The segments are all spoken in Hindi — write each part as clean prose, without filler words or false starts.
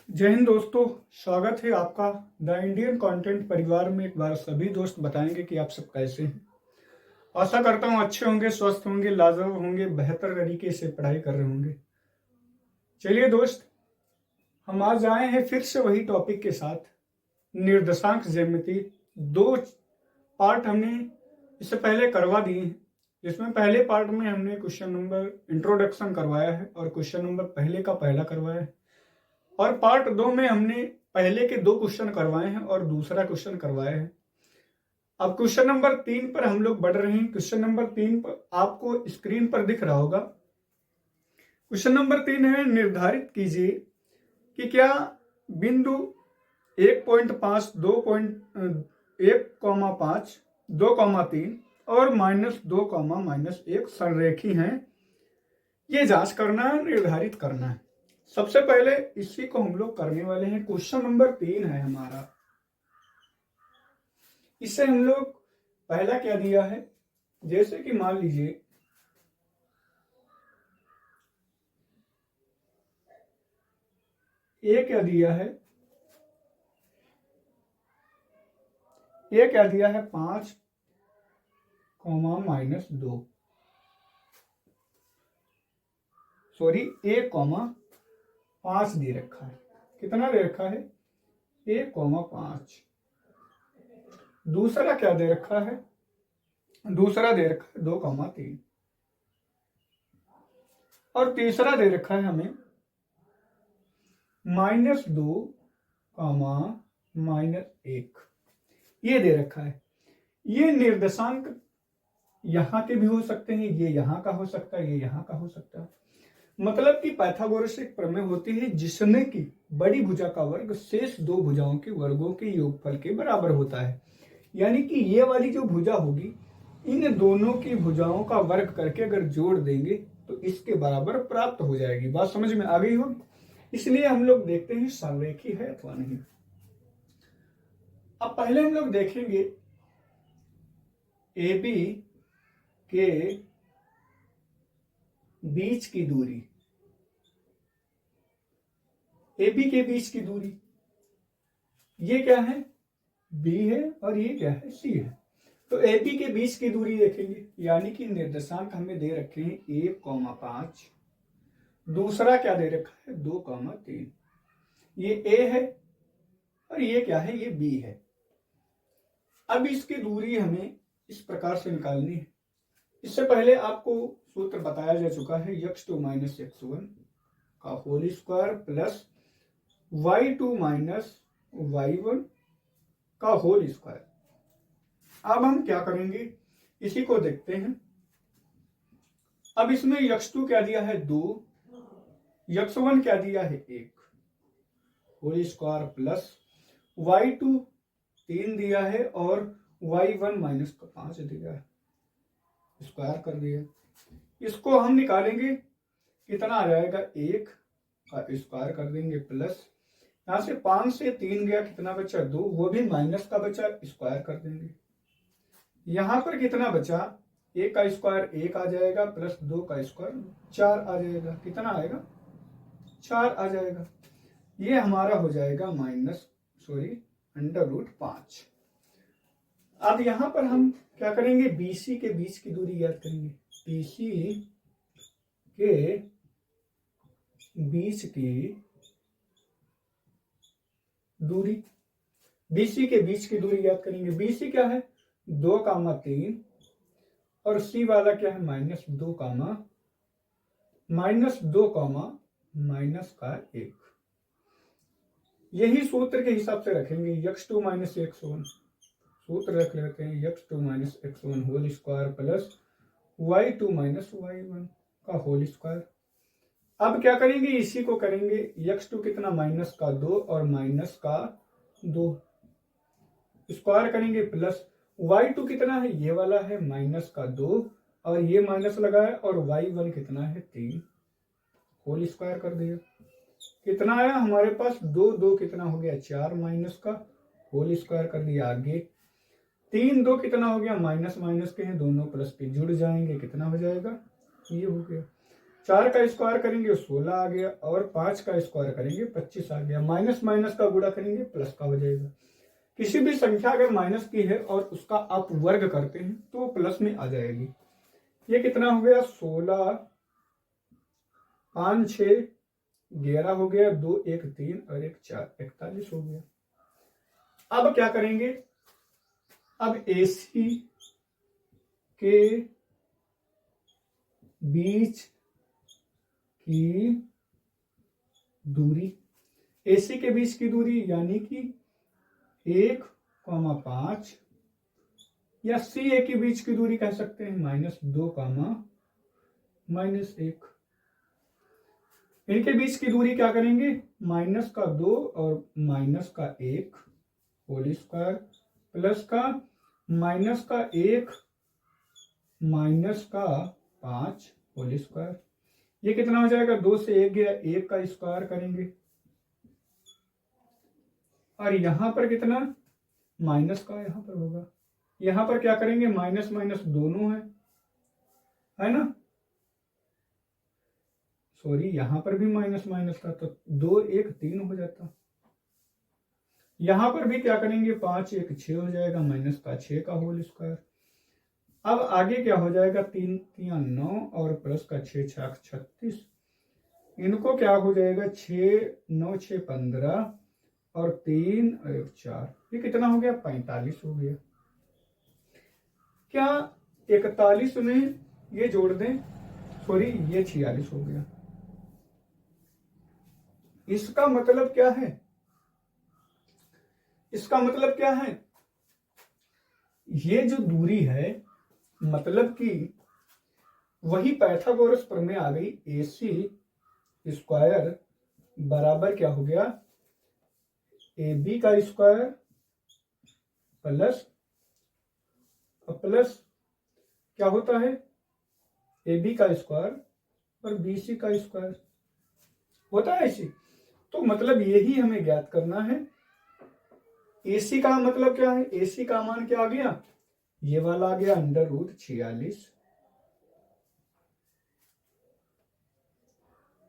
जय हिंद दोस्तों, स्वागत है आपका द इंडियन कंटेंट परिवार में। एक बार सभी दोस्त बताएंगे कि आप सब कैसे हैं। आशा करता हूं अच्छे होंगे, स्वस्थ होंगे, लाजवाब होंगे, बेहतर तरीके से पढ़ाई कर रहे होंगे। चलिए दोस्त, हम आज आए हैं फिर से वही टॉपिक के साथ, निर्देशांक ज्यामिति। दो पार्ट हमने इससे पहले करवा दिए हैं, जिसमें पहले पार्ट में हमने क्वेश्चन नंबर इंट्रोडक्शन करवाया है और क्वेश्चन नंबर पहले का पहला करवाया है, और पार्ट 2 में हमने पहले के 2 क्वेश्चन करवाए हैं और दूसरा क्वेश्चन करवाया है। अब क्वेश्चन नंबर 3 पर हम लोग बढ़ रहे हैं। क्वेश्चन नंबर 3 पर आपको स्क्रीन पर दिख रहा होगा। क्वेश्चन नंबर 3 है, निर्धारित कीजिए कि क्या बिंदु 1.5, 2.1,5, 2,3 और -2, -1 संरेखी हैं। ये जांच करना है, निर्धारित करना है। सबसे पहले इसी को हम लोग करने वाले हैं। क्वेश्चन नंबर 3 है हमारा। इससे हम लोग पहला क्या दिया है, जैसे कि मान लीजिए ये क्या दिया है, 5, -2, सॉरी 1,5 दे रखा है। कितना दे रखा है? 1,5। दूसरा क्या दे रखा है? दूसरा दे रखा है 2,3 और तीसरा दे रखा है हमें -2, -1। ये दे रखा है। ये निर्देशांक यहां के भी हो सकते हैं, ये यहां का हो सकता है, ये यहां का हो सकता है। मतलब कि पाइथागोरस एक प्रमेय होती है जिसमें कि बड़ी भुजा का वर्ग शेष दो भुजाओं के वर्गों के योगफल के बराबर होता है। यानी कि ये वाली जो भुजा होगी, इन दोनों की भुजाओं का वर्ग करके अगर जोड़ देंगे तो इसके बराबर प्राप्त हो जाएगी। बात समझ में आ गई होगी। इसलिए हम लोग देखते हैं समरेखी है अथवा नहीं। अब पहले हम लोग देखेंगे ए बी के बीच की दूरी। ए बी के बीच की दूरी ये क्या है? बी है और ये क्या है? सी है। तो ए बी के बीच की दूरी देखेंगे, यानी कि निर्देशांक हमें दे रखे हैं 1,5, दूसरा क्या दे रखा है? 2,3। ये ए है और ये क्या है? ये बी है। अब इसकी दूरी हमें इस प्रकार से निकालनी है। इससे पहले आपको सूत्र बताया जा चुका है, x2 - x1 का whole square plus y2 - y1 का होल स्क्वायर। अब हम क्या करेंगे, इसी को देखते हैं। अब इसमें x2 क्या दिया है? 2, x1 क्या दिया है? 1, होल स्क्वायर प्लस y2 3 दिया है और y1 -5 दिया है, स्क्वायर कर दिया। इसको हम निकालेंगे, कितना आ जाएगा? 1 का स्क्वायर कर देंगे प्लस यहां से 5 से 3 गया, कितना बचा? 2, वो भी माइनस का बचा, स्क्वायर कर देंगे। यहां पर कितना बचा? 1 का स्क्वायर 1 आ जाएगा प्लस 2 का स्क्वायर 4 आ जाएगा। कितना आएगा? 4 आ जाएगा। ये हमारा हो जाएगा √5। अब यहां पर हम क्या करेंगे? बीसी के बीच की दूरी याद करेंगे। बीसी के बीच की दूरी, बीसी के बीच की दूरी याद करेंगे। बीसी क्या है? 2,3 और सी वाला क्या है? -2, -1। यही सूत्र के हिसाब से रखेंगे। x2 - x1 सूत्र रख लेते हैं, x2 - x1 whole square plus y2 - y1 का होल स्क्वायर। अब क्या करेंगे? इसी को करेंगे। x2 कितना? -2 और -2 स्क्वायर करेंगे प्लस y2 कितना है? ये वाला है -2 और ये माइनस लगाए, और y1 कितना है? 3, होल स्क्वायर कर दिया। कितना आया हमारे पास? 2, 2 कितना हो गया? 4, माइनस का होल स्क्वायर कर दिया। आगे 3, 2 कितना हो गया? माइनस माइनस के हैं दोनों, प्लस के जुड़ जाएंगे, कितना हो जाएगा? ये हो गया। 4 का स्क्वायर करेंगे 16 आ गया, और 5 का स्क्वायर करेंगे 25 आ गया। माइनस माइनस का गुणा करेंगे प्लस का हो जाएगा। किसी भी संख्या अगर माइनस की है और उसका आप वर्ग करते हैं तो वो प्लस में आ जाएगी। ये कितना हो गया, 16, 5 6 11 हो गया, 2 1 3 और 1 4, 41 हो गया। अब क्या करेंगे, अब AC के बीच की दूरी, AC के बीच की दूरी यानी कि 1,5, या CA के बीच की दूरी कह सकते हैं -2, -1। इनके बीच की दूरी क्या करेंगे, -2 और -1 होल स्क्वायर प्लस का -1 -5 होल स्क्वायर। ये कितना हो जाएगा, 2 से 1 गया, 1 का स्क्वायर करेंगे, और यहां पर कितना, माइनस का यहां पर होगा। यहां पर क्या करेंगे, माइनस माइनस दोनों है ना, सॉरी यहां पर भी माइनस माइनस था तो 2 1 3 हो जाता। यहां पर भी क्या करेंगे, 5 1 6 हो जाएगा, माइनस का 6 का होल स्क्वायर। अब आगे क्या हो जाएगा, 3 3 9 और प्लस का 6 6 36। इनको क्या हो जाएगा, 6 9 6 15 और 3 और 1 4। ये कितना हो गया, 45 हो गया। क्या 41 में ये जोड़ दें, सॉरी ये 46 हो गया। इसका मतलब क्या है, इसका मतलब क्या है, ये जो दूरी है मतलब कि वही पाइथागोरस प्रमेय आ गई। AC स्क्वायर बराबर क्या हो गया, AB का स्क्वायर प्लस क्या होता है, AB का स्क्वायर और BC का स्क्वायर होता है ऐसी। तो मतलब यही हमें ज्ञात करना है। AC का मतलब क्या है, AC का मान क्या आ गया, ये वाला आ गया √46,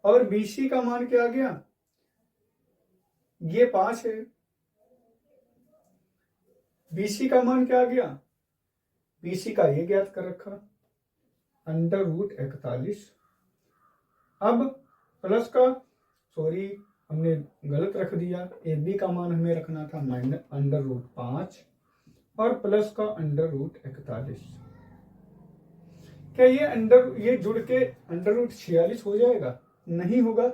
और BC का मान क्या आ गया, ये 5 है। BC का मान क्या आ गया, BC का ये ज्ञात कर रखा √41। अब प्लस का, सॉरी हमने गलत रख दिया, AB का मान हमें रखना था -√5 और प्लस का √41। क्या ये जुड़ के √46 हो जाएगा, नहीं होगा।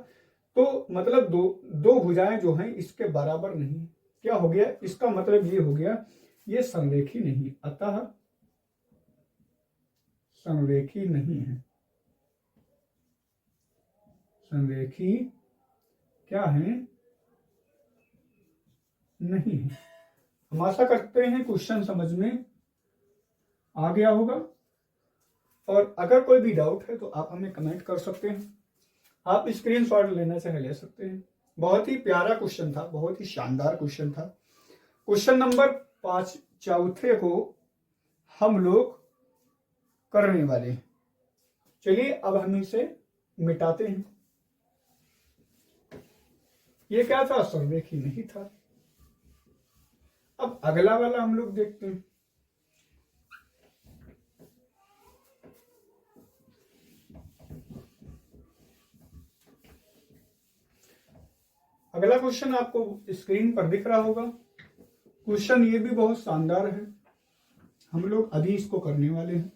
तो मतलब दो भुजाएं जो हैं इसके बराबर नहीं। क्या हो गया, इसका मतलब ये हो गया ये समरेखी नहीं, अतः समरेखी नहीं है। समरेखी क्या है, नहीं है। हम आशा करते हैं क्वेश्चन समझ में आ गया होगा, और अगर कोई भी डाउट है तो आप हमें कमेंट कर सकते हैं। आप स्क्रीनशॉट लेना चाहे ले सकते हैं। बहुत ही प्यारा क्वेश्चन था, बहुत ही शानदार क्वेश्चन था। क्वेश्चन नंबर 5 चौथे को हम लोग करने वाले हैं। चलिए अब हम इसे मिटाते हैं। ये क्या था, समरेखी नहीं था। अब अगला वाला हम लोग देखते हैं। अगला क्वेश्चन आपको स्क्रीन पर दिख रहा होगा। क्वेश्चन ये भी बहुत शानदार है, हम लोग अभी इसको करने वाले हैं।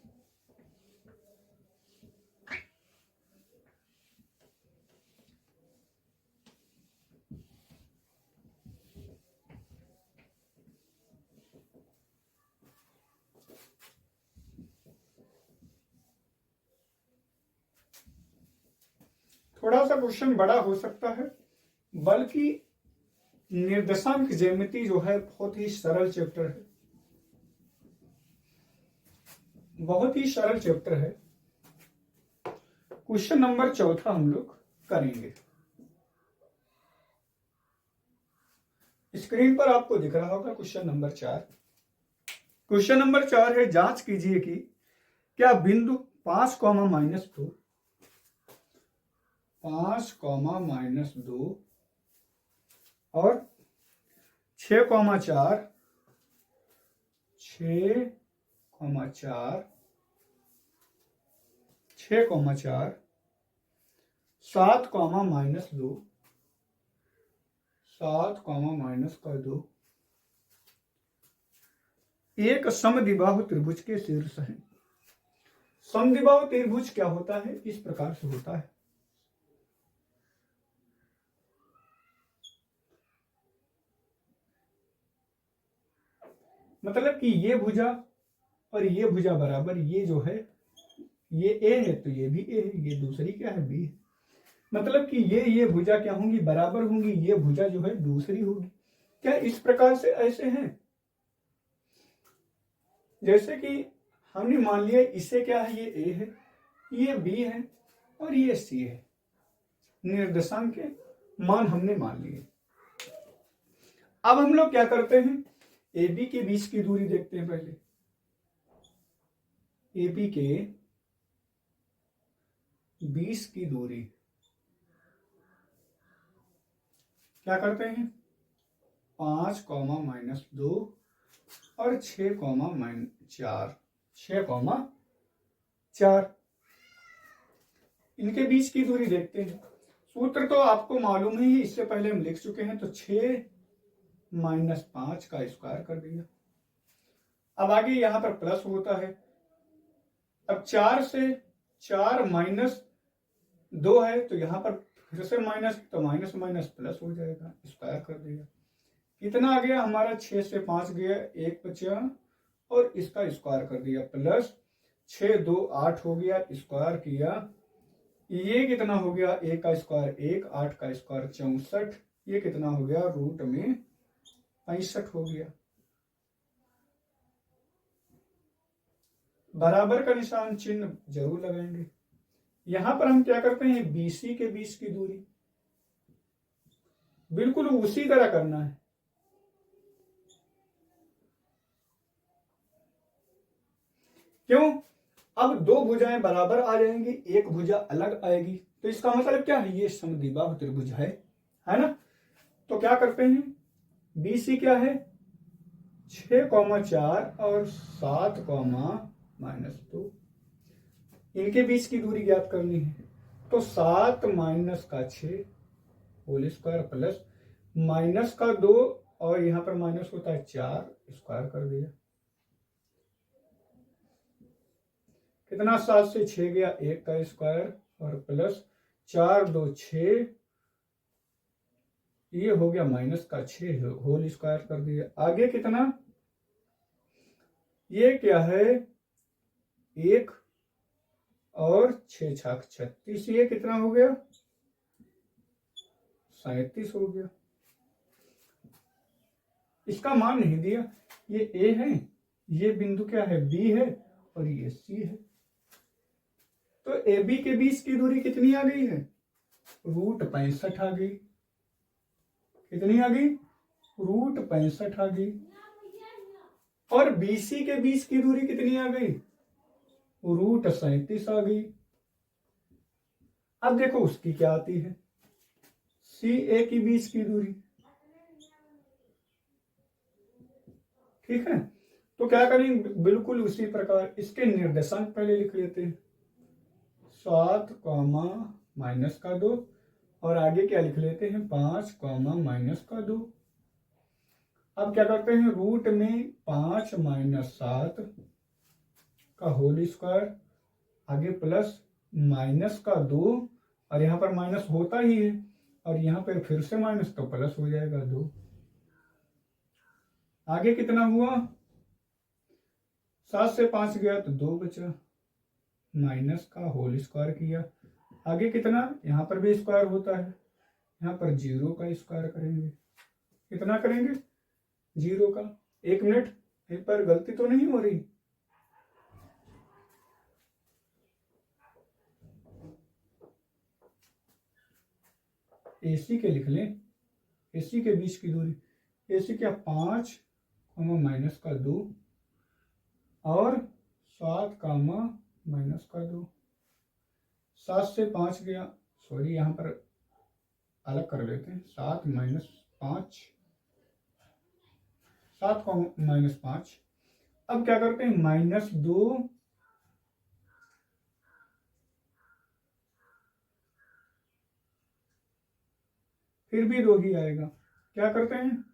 थोड़ा सा क्वेश्चन बड़ा हो सकता है, बल्कि निर्देशांक ज्यामिति जो है बहुत ही सरल चैप्टर है, बहुत ही सरल चैप्टर है। क्वेश्चन नंबर 4 हम लोग करेंगे। स्क्रीन पर आपको दिख रहा होगा क्वेश्चन नंबर 4। क्वेश्चन नंबर 4 है, जांच कीजिए कि क्या बिंदु 5, -2 5,-2 और 6,4 6,4 6,4 7,-2 7,-2 एक समद्विबाहु त्रिभुज के शीर्ष है। समद्विबाहु त्रिभुज क्या होता है? इस प्रकार से होता है। मतलब कि ये भुजा और ये भुजा बराबर, ये जो है ये ए है तो ये भी ए है, ये दूसरी क्या है? बी है। मतलब कि ये भुजा क्या होंगी? बराबर होंगी। ये भुजा जो है दूसरी होगी। क्या इस प्रकार से ऐसे हैं? जैसे कि हमने मान लिया इसे क्या है? ये ए है, ये बी है और ये सी है। निर्देशांक के मान हमने मान लिए। अब हम लोग क्या करते हैं? ए बी के बीच की दूरी देखते हैं। पहले ए बी के बीच की दूरी क्या करते हैं? 5,-2 और 6,-4 6,4 इनके बीच की दूरी देखते हैं। सूत्र तो आपको मालूम ही, इससे पहले हम लिख चुके हैं। तो 6-5 का स्क्वायर कर दिया। अब आगे यहां पर प्लस होता है। अब 4 से 4 -2 है तो यहां पर फिर से माइनस, तो माइनस माइनस प्लस हो जाएगा। स्क्वायर कर दिया। कितना आ गया हमारा? 6 से 5 गया, 1 बचा और इसका स्क्वायर कर दिया। प्लस 6 2 8 हो गया, स्क्वायर किया। ये कितना हो गया? 1 का स्क्वायर 1, 8 का स्क्वायर 64। ये कितना हो गया? रूट में 65 हो गया। बराबर का निशान चिन्ह जरूर लगाएंगे। यहां पर हम क्या करते हैं? बीसी के बीच की दूरी बिल्कुल उसी तरह करना है। क्यों? अब दो भुजाएं बराबर आ जाएंगी, एक भुजा अलग आएगी। तो इसका मतलब क्या है? ये समद्विबाहु त्रिभुज है ना? तो क्या करते हैं? बीसी क्या है? 6,4 और 7,-2 इनके बीच की दूरी ज्ञात करनी है। तो 7 - 6 होल स्क्वायर प्लस -2 और यहां पर माइनस होता है 4, स्क्वायर कर दिया। कितना? 7 से 6 गया, 1 का स्क्वायर और प्लस 4 2 6, ये हो गया -6 होल स्क्वायर कर दिया। आगे कितना? ये क्या है? 1 और 6 छाक 36, ये कितना हो गया? 37 हो गया। इसका मान नहीं दिया। ये ए है, ये बिंदु क्या है? बी है और ये सी है। तो ए बी के बीच की दूरी कितनी आ गई है? रूट 65 आ गई। कितनी आ गई? रूट 65 आ गई। और बीसी के बीच की दूरी कितनी आ गई? रूट 37 आ गई। अब देखो उसकी क्या आती है? सी ए की बीच की दूरी। ठीक है, तो क्या करेंगे? बिल्कुल उसी प्रकार इसके निर्देशांक पहले लिख लेते हैं। 7, -2 और आगे क्या लिख लेते हैं? 5, -2। अब क्या करते हैं? रूट में 5 - 7 का होल स्क्वायर, आगे प्लस -2 और यहां पर माइनस होता ही है और यहां पर फिर से माइनस, तो प्लस हो जाएगा 2। आगे कितना हुआ? 7 से 5 गया तो 2 बचा, माइनस का होल स्क्वायर किया। आगे कितना? यहां पर भी स्क्वायर होता है, यहां पर 0 का स्क्वायर करेंगे। कितना करेंगे? 0 का। 1 मिनट, एक पर गलती तो नहीं हो रही? एसी के लिख लें। एसी के बीच की दूरी, एसी क्या? 5, -2 और 7, -2। 7 से 5 गया, सॉरी यहाँ पर अलग कर लेते हैं, 7 माइनस 5, 7 को माइनस 5। अब क्या करते हैं, -2 फिर भी 2 ही आएगा। क्या करते हैं,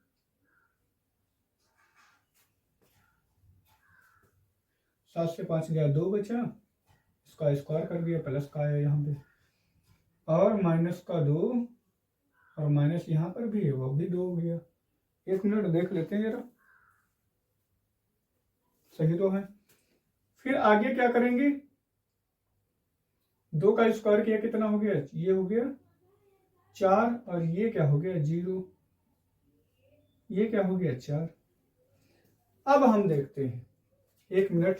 7 से 5 गया 2 बचा, इसका स्क्वायर कर दिया, प्लस का आया यहाँ पे, और माइनस का 2, और माइनस यहाँ पर भी है, वो भी 2 हो गया। 1 मिनट देख लेते हैं जरा, सही तो है। फिर आगे क्या करेंगे, 2 का स्क्वायर किया कितना हो गया, ये हो गया 4, और ये क्या हो गया 0, ये क्या हो गया 4। अब हम देखते हैं, 1 मिनट,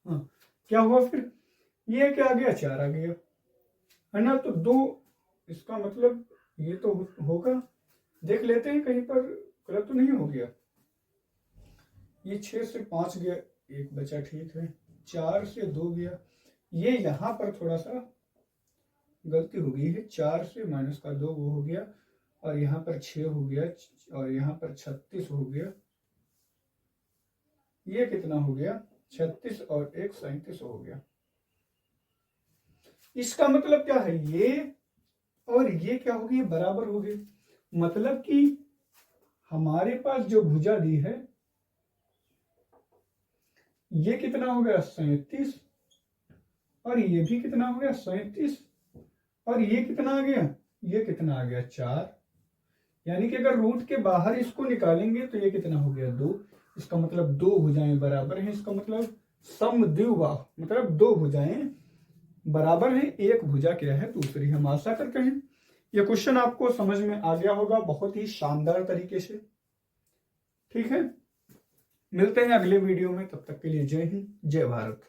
हाँ क्या हुआ फिर, ये क्या आ गया 4 आ गया, है ना। तो 2, इसका मतलब ये तो होगा, देख लेते हैं कहीं पर गलत तो नहीं हो गया। ये 6 से 5 गया, 1 बचा, ठीक है। 4 से 2 गया, ये यहाँ पर थोड़ा सा गलती हो गई है, 4 से माइनस का 2 वो हो गया, और यहाँ पर 6 हो गया, और यहाँ पर 36 हो गया। ये कितना हो गया, 36 और 1 37 हो गया। इसका मतलब क्या है, ये और ये क्या हो गई, बराबर हो गए। मतलब कि हमारे पास जो भुजा दी है, ये कितना हो गया 37, और ये भी कितना हो गया 37, और ये कितना आ गया, ये कितना आ गया 4। यानी कि अगर रूट के बाहर इसको निकालेंगे तो ये कितना हो गया 2। इसका मतलब 2 भुजाएं बराबर हैं, इसका मतलब समद्विबाहु, मतलब 2 भुजाएं बराबर हैं, एक भुजा क्या है दूसरी। हम आशा करते हैं ये क्वेश्चन आपको समझ में आ गया होगा बहुत ही शानदार तरीके से। ठीक है, मिलते हैं अगले वीडियो में, तब तक के लिए जय हिंद, जय भारत।